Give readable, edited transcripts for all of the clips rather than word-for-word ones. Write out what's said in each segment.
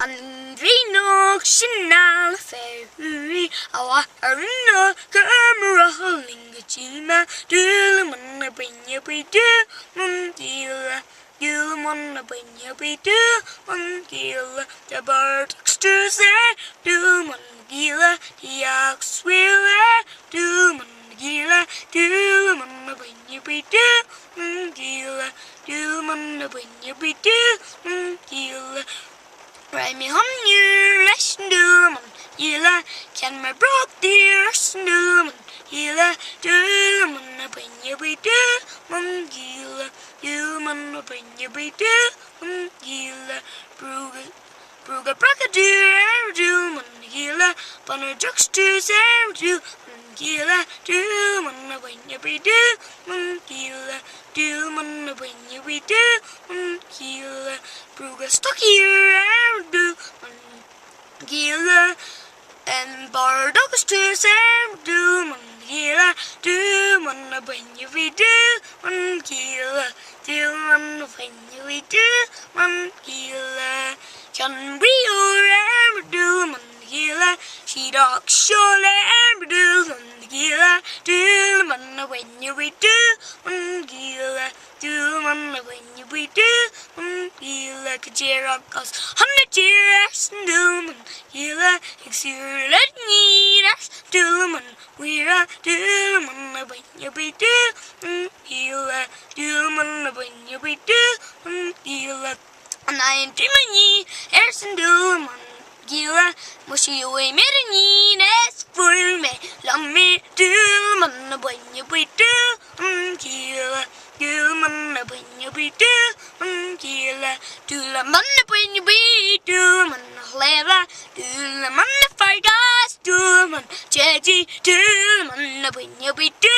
Andrino Shinal Ferry, our Aruna Camera Lingachina, Dúlamán bring you be do, Mundila, Dúlamán bring you be do, Mundila, the bird to say, Dúlamán Gila, the ox will Dúlamán Dúlamán bring you be do, Mundila, Dúlamán bring you be do, Mundila. Ride me home near Dúlamán, Gila, can my brook dear Dúlamán, Gila, Dúlamán bring you be do, Gila, Dúlamán bring you be do, Gila, Bruga Braca dear Dúlamán, Gila, Bunner Jux to Sam Dúlamán, Gila, Dúlamán bring you be do, Gila, Dúlamán bring you be do, Gila, Bruga stuck here Dúlamán, Gila, and Bardogs to Sam Dúlamán, Gila, Dúlamán bring you be do, Gila, Dúlamán bring you be do, Gila, can we all Dúlamán, Gila, she dog surely Dúlamán, Gila, Dúlamán when you be do, Gila, Dúlamán when you be do, Gila, Kajera goes 100 years, Dúlamán, Gila, exure let me rest, Dúlamán, we're Dúlamán when you be do, Gila, Dúlamán when you be do, Gila, and I am dreaming, Erson Dúlamán, Gila, mushy away, Medini, that's for me, love me, Dúlamán when you be do, Gila, Dúlamán when you be do, Gila, Dúlamán when you be Dúlamán, Hlera, Dúlamán if I gas, Dúlamán, Jeji, Dúlamán when you be do,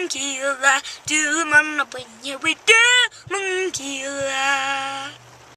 Gila, Dúlamán when you be do, Gila.